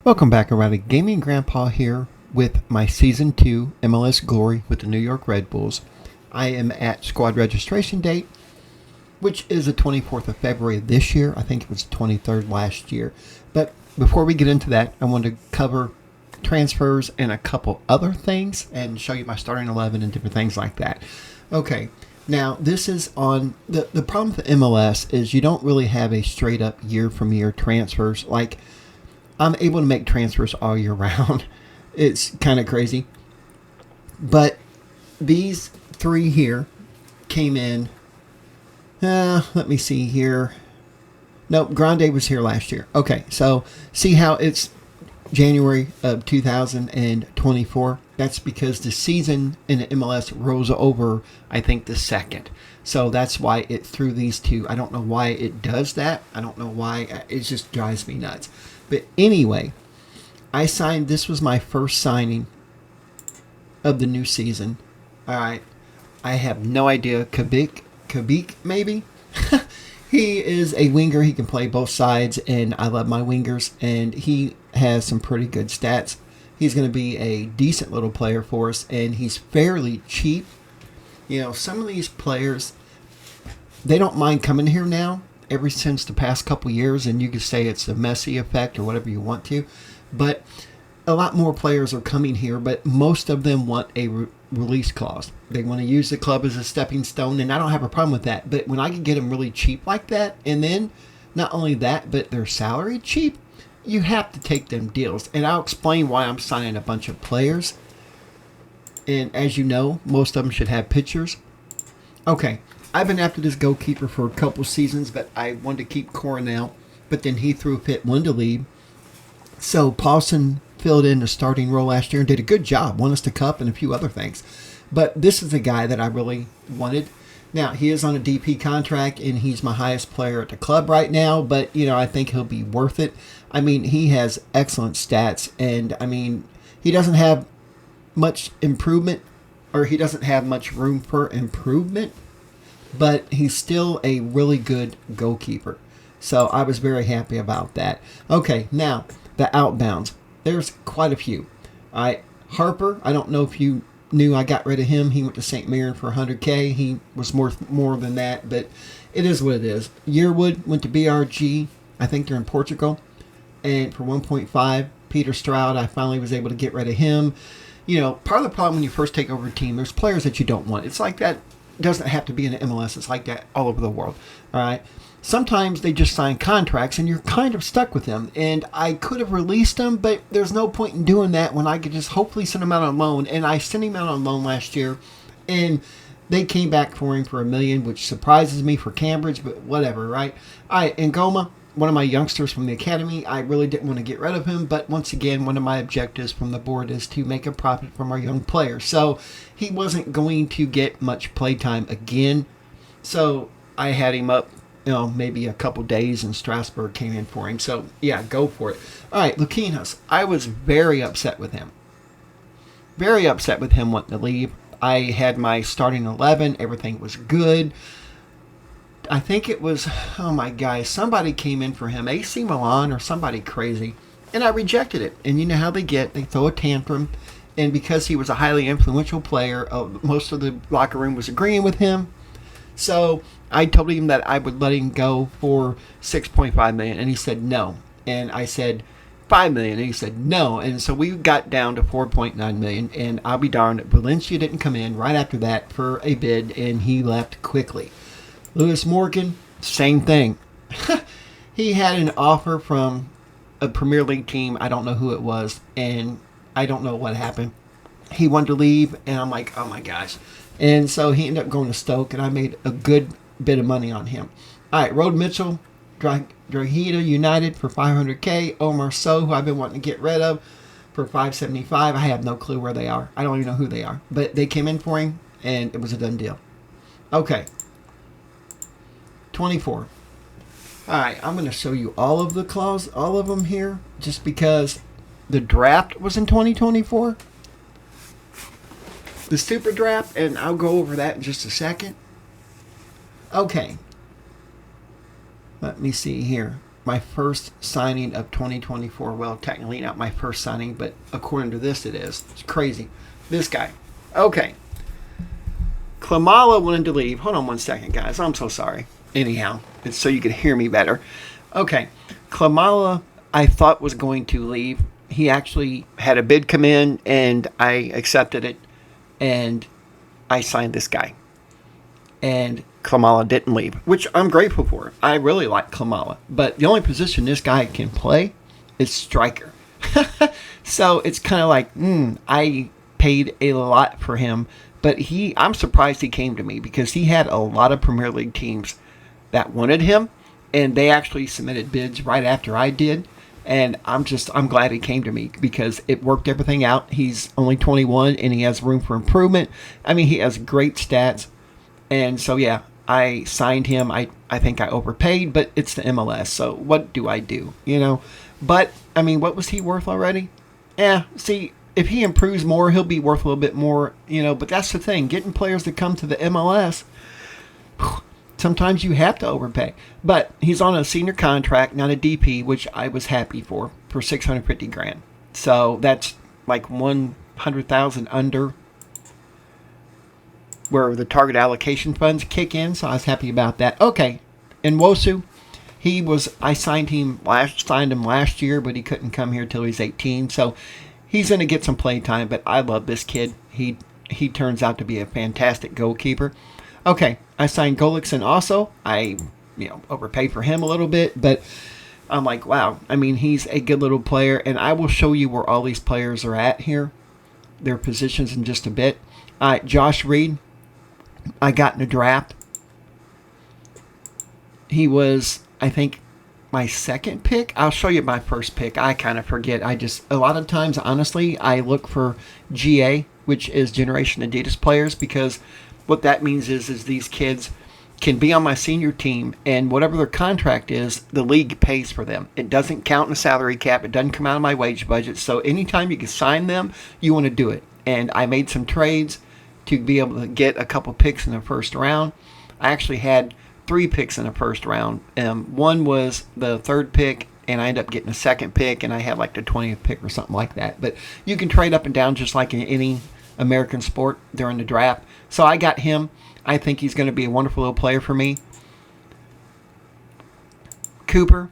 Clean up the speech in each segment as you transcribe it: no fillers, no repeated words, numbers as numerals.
Welcome back, everybody. Gaming Grandpa here with my Season 2 MLS Glory with the New York Red Bulls. I am at squad registration date, which is the 24th of February this year. I think it was the 23rd last year. But before we get into that, I want to cover transfers and a couple other things and show you my starting 11 and different things like that. Okay, now this is on the problem with the MLS is you don't really have a straight up year from year transfers. Like, I'm able to make transfers all year round. It's kind of crazy. But these three here came in. Let me see here. Nope, Grande was here last year. Okay, so see how it's January of 2024? That's because the season in the MLS rolls over, I think, the 2nd. So that's why it threw these two. I don't know why it does that. I don't know why. It just drives me nuts. But anyway, I signed. This was my first signing of the new season. All right. I have no idea. Kabik, maybe? He is a winger. He can play both sides, and I love my wingers. And he has some pretty good stats. He's going to be a decent little player for us, and he's fairly cheap. You know, some of these players, they don't mind coming here now. Ever since the past couple years, and you could say it's the Messi effect or whatever you want to, but a lot more players are coming here, but most of them want a release clause. They want to use the club as a stepping stone, and I don't have a problem with that. But when I can get them really cheap like that, and then not only that, but their salary cheap, you have to take them deals. And I'll explain why I'm signing a bunch of players. And as you know, most of them should have pictures. Okay. I've been after this goalkeeper for a couple seasons, but I wanted to keep Coronel. But then he threw a fit, wanted to leave. So Paulson filled in the starting role last year and did a good job. Won us the cup and a few other things. But this is a guy that I really wanted. Now, he is on a DP contract, and he's my highest player at the club right now. But, you know, I think he'll be worth it. I mean, he has excellent stats. And, I mean, he doesn't have much improvement, or he doesn't have much room for improvement. But he's still a really good goalkeeper. So I was very happy about that. Okay, now, the outbounds. There's quite a few. All right, Harper, I don't know if you knew I got rid of him. He went to St. Mirren for $100K. He was more than that, but it is what it is. Yearwood went to BRG. I think they're in Portugal. And for 1.5, Peter Stroud, I finally was able to get rid of him. You know, part of the problem when you first take over a team, there's players that you don't want. It's like that. Doesn't have to be in the MLS. It's like that all over the world. All right. Sometimes they just sign contracts and you're kind of stuck with them. And I could have released them, but there's no point in doing that when I could just hopefully send them out on loan. And I sent him out on loan last year, and they came back for him for $1 million, which surprises me for Cambridge, but whatever, right? All right, Ngoma, one of my youngsters from the academy, I really didn't want to get rid of him, but once again, one of my objectives from the board is to make a profit from our young players. So he wasn't going to get much playtime again, so I had him up, you know, maybe a couple days, and Strasbourg came in for him. So yeah, go for it. All right, Luquinas, I was very upset with him. Very upset with him wanting to leave. I had my starting 11. Everything was good. I think it was, oh my gosh, somebody came in for him, AC Milan or somebody crazy, and I rejected it. And you know how they get. They throw a tantrum. And because he was a highly influential player, most of the locker room was agreeing with him. So I told him that I would let him go for $6.5 million, and he said no. And I said $5 million, and he said no. And so we got down to $4.9 million, and I'll be darned, Valencia didn't come in right after that for a bid, and he left quickly. Lewis Morgan, same thing. He had an offer from a Premier League team. I don't know who it was, and I don't know what happened. He wanted to leave, and I'm like, oh my gosh. And so he ended up going to Stoke, and I made a good bit of money on him. All right, Rode Mitchell, Drogheda United for $500K. Omar Sow, who I've been wanting to get rid of, for $575. I have no clue where they are. I don't even know who they are. But they came in for him, and it was a done deal. Okay. 24. All right, I'm going to show you all of the clauses, all of them here, just because the draft was in 2024. The super draft, and I'll go over that in just a second. Okay. Let me see here. my first signing of 2024. Well, technically not my first signing, but according to this, it is. It's crazy. This guy. Okay. Klamala wanted to leave. Hold on one second, guys. I'm so sorry. Anyhow, it's so you can hear me better. Okay. Klamala, I thought was going to leave. He actually had a bid come in, and I accepted it, and I signed this guy. And Klamala didn't leave, which I'm grateful for. I really like Klamala. But the only position this guy can play is striker. So it's kind of like, I paid a lot for him. But I'm surprised he came to me because he had a lot of Premier League teams that wanted him. And they actually submitted bids right after I did. And I'm glad he came to me because it worked everything out. He's only 21 and he has room for improvement. I mean, he has great stats. And so, yeah, I signed him. I think I overpaid, but it's the MLS. So what do I do? But, I mean, what was he worth already? See, if he improves more, he'll be worth a little bit more, But that's the thing. Getting players to come to the MLS, sometimes you have to overpay. But he's on a senior contract, not a DP, which I was happy for $650,000. So that's like 100,000 under where the target allocation funds kick in. So I was happy about that. Okay, and Wosu, I signed him last year, but he couldn't come here till he's 18. So he's going to get some play time. But I love this kid. He turns out to be a fantastic goalkeeper. Okay, I signed Golickson also. I overpaid for him a little bit, but I'm like, wow. I mean, he's a good little player, and I will show you where all these players are at here, their positions in just a bit. All right, Josh Reed, I got in the draft. He was, I think, my second pick. I'll show you my first pick. I kind of forget. A lot of times, honestly, I look for GA, which is Generation Adidas players, because what that means is these kids can be on my senior team, and whatever their contract is, the league pays for them. It doesn't count in the salary cap. It doesn't come out of my wage budget. So anytime you can sign them, you want to do it. And I made some trades to be able to get a couple picks in the first round. I actually had 3 picks in the first round. One was the third pick, and I ended up getting a second pick, and I had like the 20th pick or something like that. But you can trade up and down just like in any American sport during the draft. So I got him. I think he's going to be a wonderful little player for me. Cooper,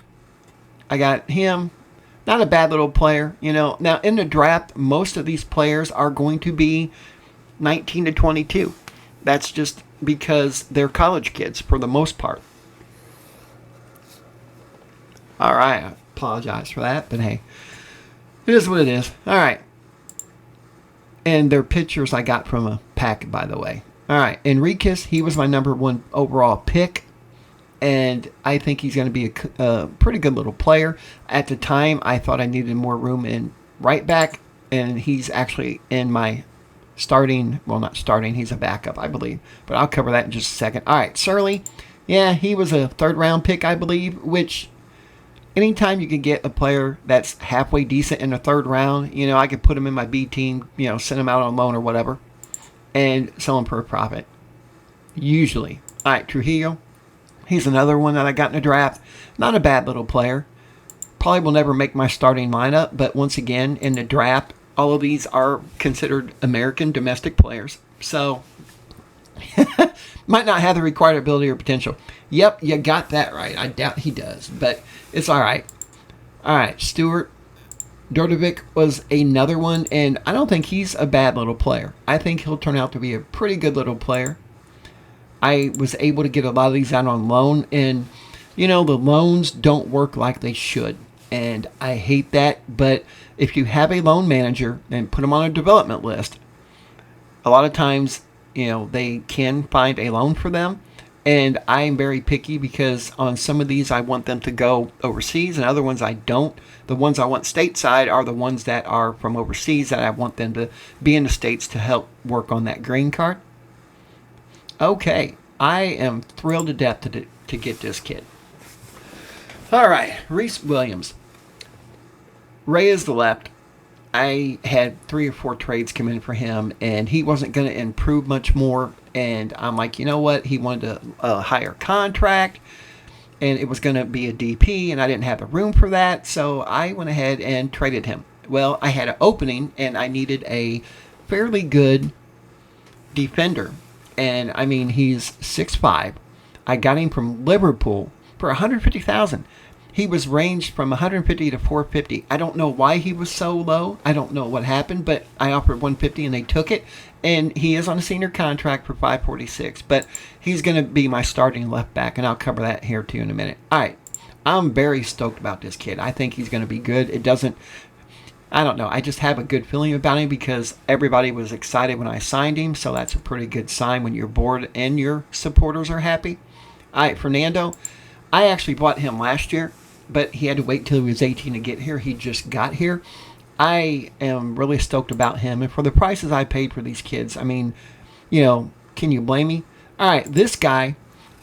I got him. Not a bad little player, Now, in the draft, most of these players are going to be 19 to 22. That's just because they're college kids for the most part. All right, I apologize for that, but hey, it is what it is. All right. And their pictures I got from a pack, by the way. All right, Enriquez, he was my number 1 overall pick, and I think he's going to be a pretty good little player. At the time, I thought I needed more room in right back, and he's actually in my starting, well, not starting, he's a backup, I believe, but I'll cover that in just a second. All right, Surly, yeah, he was a 3rd-round pick, I believe, which anytime you can get a player that's halfway decent in the 3rd round, I could put him in my B team, send him out on loan or whatever, and sell him for a profit. Usually. All right, Trujillo. He's another one that I got in the draft. Not a bad little player. Probably will never make my starting lineup, but once again, in the draft, all of these are considered American domestic players. So, might not have the required ability or potential. Yep, you got that right. I doubt he does, but it's all right. All right, Stuart Dordovic was another one, and I don't think he's a bad little player. I think he'll turn out to be a pretty good little player. I was able to get a lot of these out on loan, and, the loans don't work like they should, and I hate that, but if you have a loan manager and put them on a development list, a lot of times, they can find a loan for them. And I am very picky because on some of these I want them to go overseas and other ones I don't. The ones I want stateside are the ones that are from overseas that I want them to be in the States to help work on that green card. Okay, I am thrilled to death to get this kid. All right, Reese Williams. Ray is the left. I had 3 or 4 trades come in for him, and he wasn't going to improve much more. And I'm like, you know what? He wanted a higher contract. and it was going to be a DP, and I didn't have the room for that, so I went ahead and traded him. Well, I had an opening, and I needed a fairly good defender, and I mean, he's 6'5". I got him from Liverpool for 150,000. He was ranged from 150 to 450. I don't know why he was so low. I don't know what happened, but I offered 150 and they took it. And he is on a senior contract for 546. But he's going to be my starting left back, and I'll cover that here too in a minute. All right. I'm very stoked about this kid. I think he's going to be good. I don't know. I just have a good feeling about him because everybody was excited when I signed him. So that's a pretty good sign when your board and your supporters are happy. All right, Fernando. I actually bought him last year, but he had to wait till he was 18 to get here. He just got here. I am really stoked about him. And for the prices I paid for these kids, I mean, can you blame me? All right, this guy,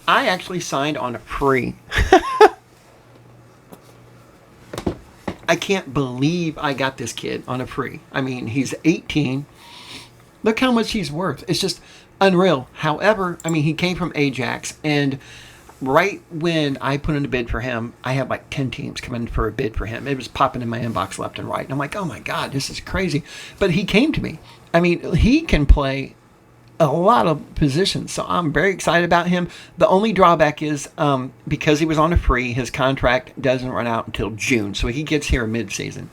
I actually signed on a free. I can't believe I got this kid on a free. I mean, he's 18. Look how much he's worth. It's just unreal. However, I mean, he came from Ajax, and right when I put in a bid for him, I had like 10 teams come in for a bid for him. It was popping in my inbox left and right. And I'm like, oh my God, this is crazy. But he came to me. I mean, he can play a lot of positions. So I'm very excited about him. The only drawback is because he was on a free, his contract doesn't run out until June. So he gets here mid-season.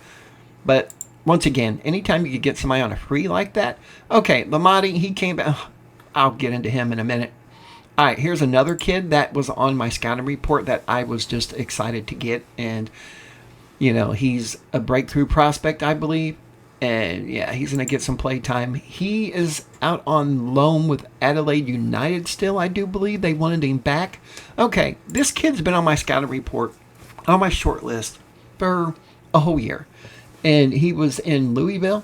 But once again, anytime you could get somebody on a free like that. Okay, Lamati, he came back. I'll get into him in a minute. All right, here's another kid that was on my scouting report that I was just excited to get. And, he's a breakthrough prospect, I believe. And, yeah, he's going to get some play time. He is out on loan with Adelaide United still, I do believe. They wanted him back. Okay, this kid's been on my scouting report, on my short list, for a whole year. And he was in Louisville.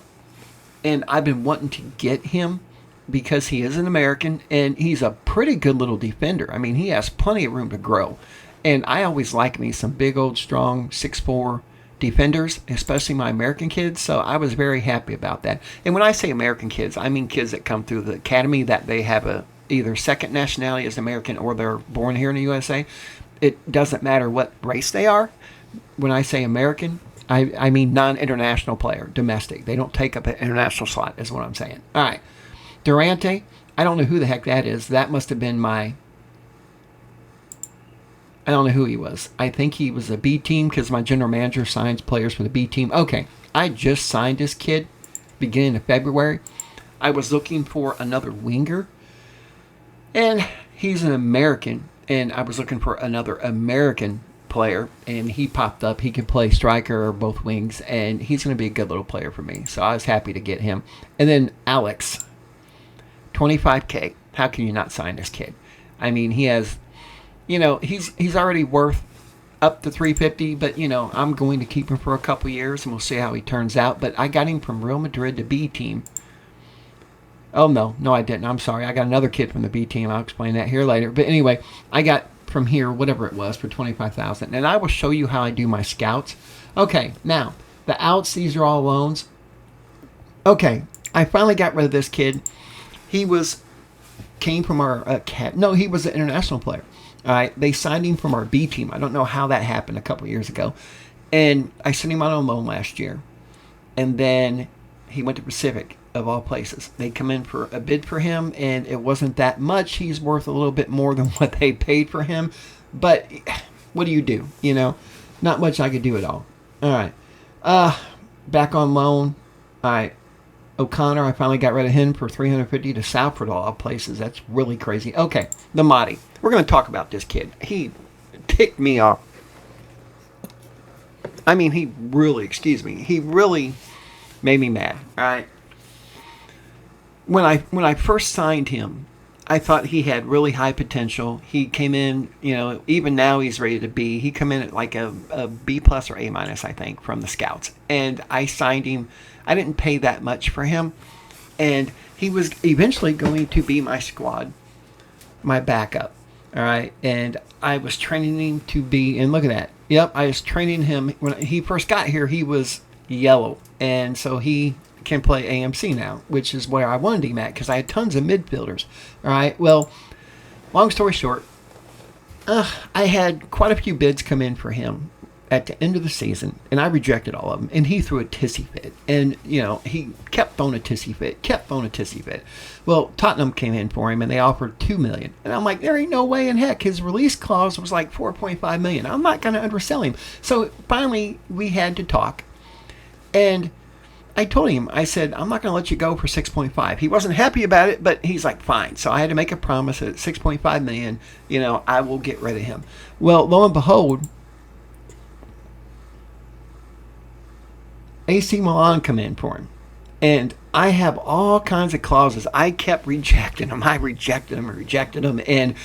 And I've been wanting to get him because he is an American, and he's a pretty good little defender. I mean, he has plenty of room to grow. And I always like me some big old strong 6'4" defenders, especially my American kids. So I was very happy about that. And when I say American kids, I mean kids that come through the academy that they have a either second nationality as American or they're born here in the USA. It doesn't matter what race they are. When I say American, I mean non-international player, domestic. They don't take up an international slot is what I'm saying. All right. Durante, I don't know who the heck that is. That must have been I don't know who he was. I think he was a B team because my general manager signs players for the B team. Okay, I just signed this kid beginning of February. I was looking for another winger, and he's an American, and I was looking for another American player, and he popped up. He can play striker or both wings, and he's going to be a good little player for me. So I was happy to get him. And then Alex. $25K. How can you not sign this kid? I mean, he has, he's already worth up to 350, but I'm going to keep him for a couple years and we'll see how he turns out. But I got him from Real Madrid to B team. Oh no, I didn't. I'm sorry. I got another kid from the B team. I'll explain that here later. But anyway, I got from here whatever it was for 25,000, and I will show you how I do my scouts. Okay, now the outs. These are all loans. Okay, I finally got rid of this kid. He came from our he was an international player. All right, they signed him from our B team. I don't know how that happened a couple years ago, and I sent him out on loan last year, and then he went to Pacific of all places. They come in for a bid for him, and it wasn't that much. He's worth a little bit more than what they paid for him, but what do you do? Not much I could do at all. All right, back on loan. All right. O'Connor, I finally got rid of him for $350 to Salford, all places. That's really crazy. Okay, the Mahdi. We're going to talk about this kid. He ticked me off. I mean, he really made me mad. All right. When I first signed him, I thought he had really high potential. He came in, even now he's rated a B. He come in at like a B plus or A minus, I think, from the scouts. And I signed him. I didn't pay that much for him. And he was eventually going to be my squad, my backup. All right. And I was training him to be, and look at that. Yep. I was training him. When he first got here, he was yellow. And so he can play AMC now, which is where I wanted him at because I had tons of midfielders. All right. Well, long story short, I had quite a few bids come in for him at the end of the season, and I rejected all of them. And he threw a tissy fit, and he kept throwing a tissy fit. Well, Tottenham came in for him, and they offered $2 million, and I'm like, there ain't no way in heck. His release clause was like $4.5 million. I'm not going to undersell him. So finally, we had to talk, and I told him, I said, I'm not going to let you go for 6.5. He wasn't happy about it, but he's like, fine. So I had to make a promise that 6.5 million, I will get rid of him. Well, lo and behold, AC Milan come in for him. And I have all kinds of clauses. I kept rejecting them. I rejected them. And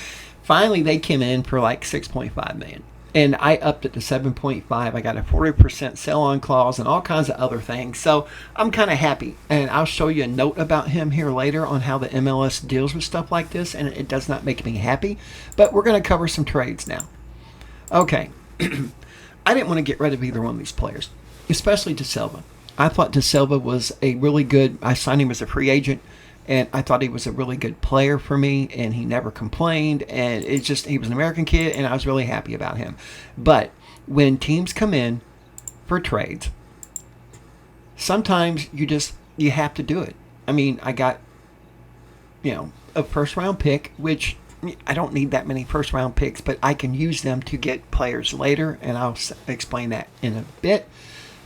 finally, they came in for like 6.5 million. And I upped it to 7.5. I got a 40% sell-on clause and all kinds of other things. So I'm kind of happy. And I'll show you a note about him here later on how the MLS deals with stuff like this. And it does not make me happy. But we're going to cover some trades now. Okay. I didn't want to get rid of either one of these players, especially De Silva. I thought De Silva was a really good, I signed him as a free agent, and I thought he was a really good player for me, and he never complained, and it's just, he was an American kid, and I was really happy about him. But when teams come in for trades, sometimes you have to do it. I mean, I got, a first round pick, which I don't need that many first round picks, but I can use them to get players later, and I'll explain that in a bit.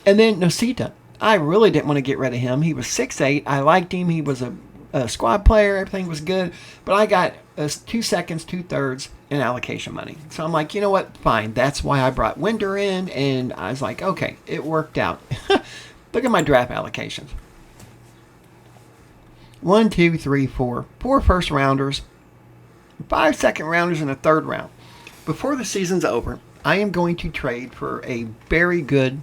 And then Nocita. I really didn't want to get rid of him. He was 6'8". I liked him. He was a squad player. Everything was good. But I got 2 seconds, 2/3 in allocation money. So I'm like, you know what? Fine. That's why I brought Winder in. And I was like, okay, it worked out. Look at my draft allocations. 1, 2, 3, 4. 4 first rounders. 5 second rounders and a third round. Before the season's over, I am going to trade for a very good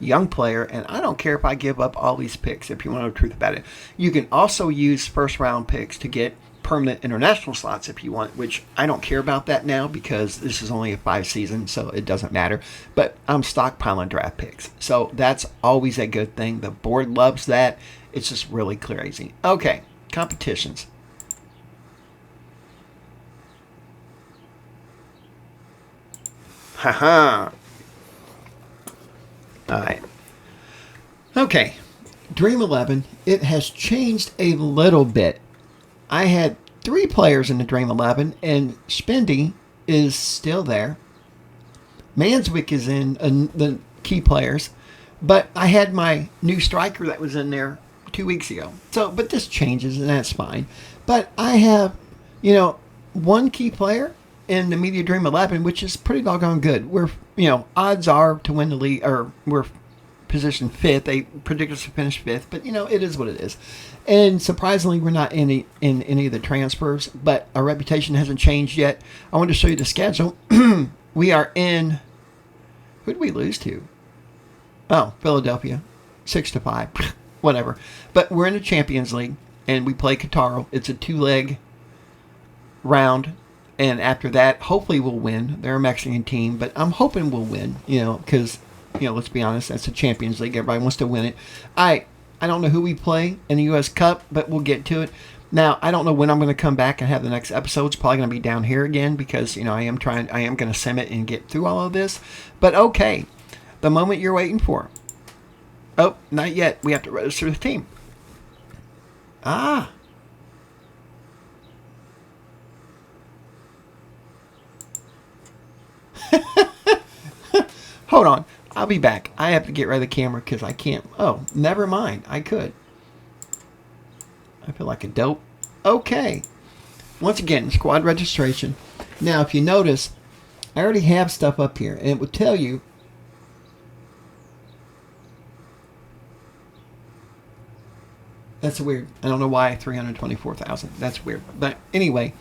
young player, and I don't care if I give up all these picks, if you want to know the truth about it. You can also use first round picks to get permanent international slots if you want, which I don't care about that now because this is only a 5 season, so it doesn't matter. But I'm stockpiling draft picks, so that's always a good thing. The board loves that. It's just really crazy. Okay, competitions. Haha. All right. Okay. Dream 11. It has changed a little bit. I had 3 players in the Dream 11, and Spendy is still there. Manswick is in the key players, but I had my new striker that was in there 2 weeks ago. So, but this changes, and that's fine. But I have, 1 key player in the Media Dream 11, which is pretty doggone good. We're, odds are to win the league, or we're positioned 5th. They predict us to finish 5th, but it is what it is. And surprisingly, we're not in any of the transfers, but our reputation hasn't changed yet. I wanted to show you the schedule. We are in, who did we lose to? Oh, Philadelphia, 6-5, whatever. But we're in the Champions League, and we play Qatar. It's a 2-leg round. And after that, hopefully we'll win. They're a Mexican team, but I'm hoping we'll win, because, let's be honest, that's the Champions League. Everybody wants to win it. I don't know who we play in the U.S. Cup, but we'll get to it. Now, I don't know when I'm going to come back and have the next episode. It's probably going to be down here again because, I am going to sim it and get through all of this. But okay, the moment you're waiting for. Oh, not yet. We have to register the team. Ah. Hold on. I'll be back. I have to get rid of the camera because I can't. Oh, never mind. I could. I feel like a dope. Okay. Once again, squad registration. Now, if you notice, I already have stuff up here, and it will tell you. That's weird. I don't know why 324,000. That's weird. But anyway.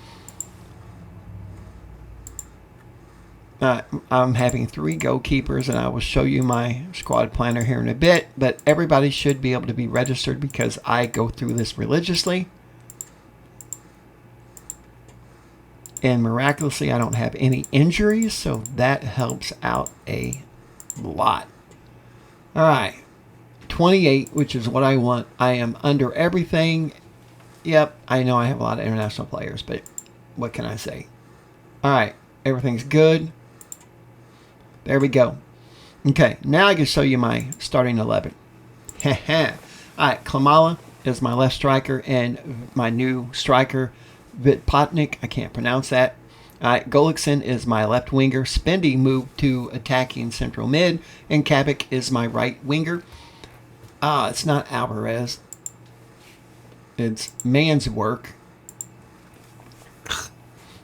I'm having 3 goalkeepers, and I will show you my squad planner here in a bit. But everybody should be able to be registered because I go through this religiously. And miraculously, I don't have any injuries, so that helps out a lot. All right. 28, which is what I want. I am under everything. Yep, I know I have a lot of international players, but what can I say? All right. Everything's good. There we go. Okay, now I can show you my starting 11. All right, Klamala is my left striker, and my new striker, Vitpotnik, I can't pronounce that. All right, Golikson is my left winger. Spendy moved to attacking central mid, and Kabak is my right winger. It's not Alvarez. It's man's work.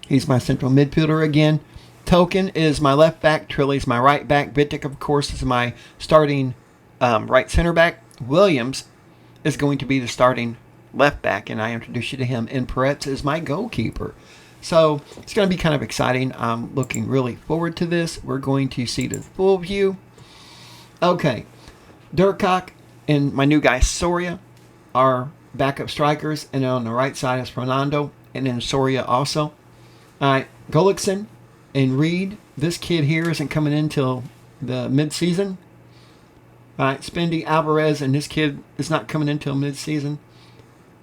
He's my central midfielder again. Token is my left back. Trilly's my right back. Vitic, of course, is my starting right center back. Williams is going to be the starting left back, and I introduced you to him. And Peretz is my goalkeeper. So it's going to be kind of exciting. I'm looking really forward to this. We're going to see the full view. Okay. Durkak and my new guy Soria are backup strikers. And on the right side is Fernando. And then Soria also. All right. Golikson and Reed. This kid here isn't coming in till the mid-season. All right. Spendy, Alvarez, and this kid is not coming in until mid-season.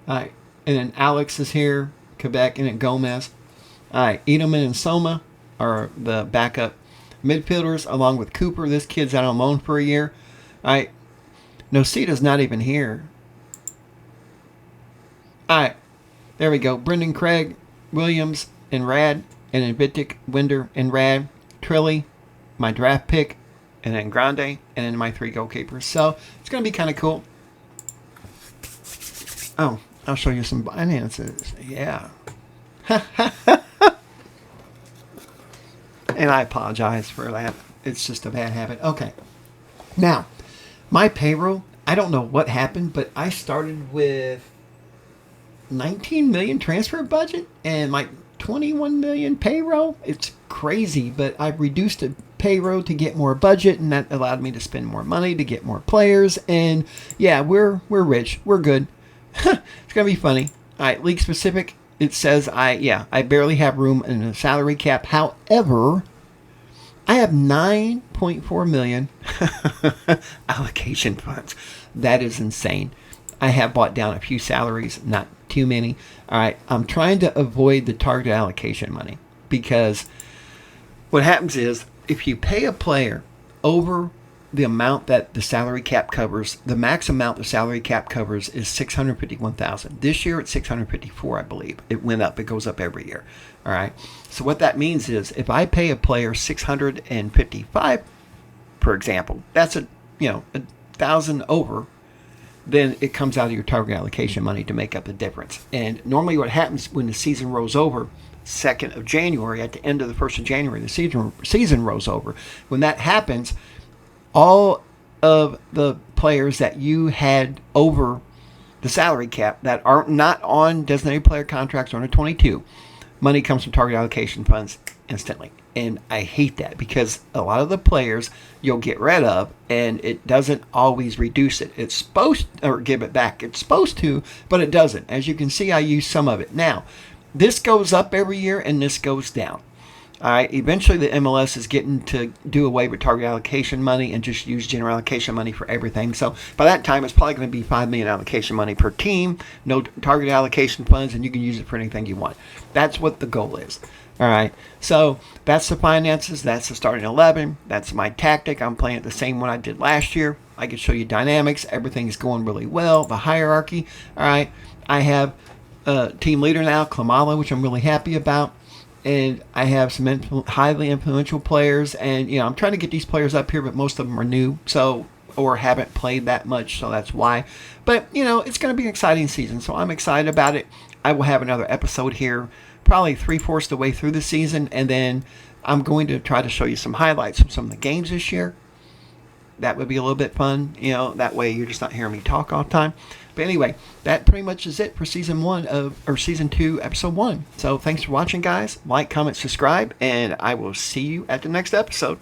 All right. And then Alex is here. Quebec, and then Gomez. All right, Edelman and Soma are the backup midfielders, along with Cooper. This kid's out on loan for a year. All right, Nocita's not even here. All right, there we go. Brendan Craig, Williams, and Rad, and then Vitic, Winder, and Rad. Trilly, my draft pick, and then Grande, and then my 3 goalkeepers. So it's going to be kind of cool. Oh, I'll show you some finances. Yeah. And I apologize for that. It's just a bad habit. Okay. Now, my payroll, I don't know what happened, but I started with 19 million transfer budget and like 21 million payroll. It's crazy, but I've reduced the payroll to get more budget, and that allowed me to spend more money to get more players. And yeah, we're rich. We're good. It's going to be funny. All right, league specific. It says I barely have room in the salary cap. However, I have 9.4 million allocation funds. That is insane. I have bought down a few salaries, not too many. All right, I'm trying to avoid the target allocation money, because what happens is if you pay a player over the amount that the salary cap covers, the max amount the salary cap covers is $651,000. This year it's $654, I believe. It went up. It goes up every year. All right. So what that means is if I pay a player $655, for example, that's a thousand over, then it comes out of your target allocation money to make up the difference. And normally what happens when the season rolls over, 2nd of January, at the end of the 1st of January, the season rolls over. When that happens, all of the players that you had over the salary cap that are not on designated player contracts or under 22, money comes from target allocation funds instantly. And I hate that, because a lot of the players you'll get rid of, and it doesn't always reduce it. It's supposed to, or give it back. It's supposed to, but it doesn't. As you can see, I use some of it. Now, this goes up every year and this goes down. All right, eventually the MLS is getting to do away with target allocation money and just use general allocation money for everything. So by that time, it's probably going to be $5 million allocation money per team, no target allocation funds, and you can use it for anything you want. That's what the goal is. All right, so that's the finances. That's the starting 11. That's my tactic. I'm playing it the same one I did last year. I can show you dynamics. Everything's going really well. The hierarchy. All right, I have a team leader now, Klamala, which I'm really happy about. And I have some highly influential players, and I'm trying to get these players up here, but most of them are new, or haven't played that much, so that's why. But it's going to be an exciting season, so I'm excited about it. I will have another episode here, probably 3/4 the way through the season, and then I'm going to try to show you some highlights from some of the games this year. That would be a little bit fun, that way you're just not hearing me talk all the time. But anyway, that pretty much is it for season 2, episode 1. So thanks for watching, guys. Like, comment, subscribe, and I will see you at the next episode.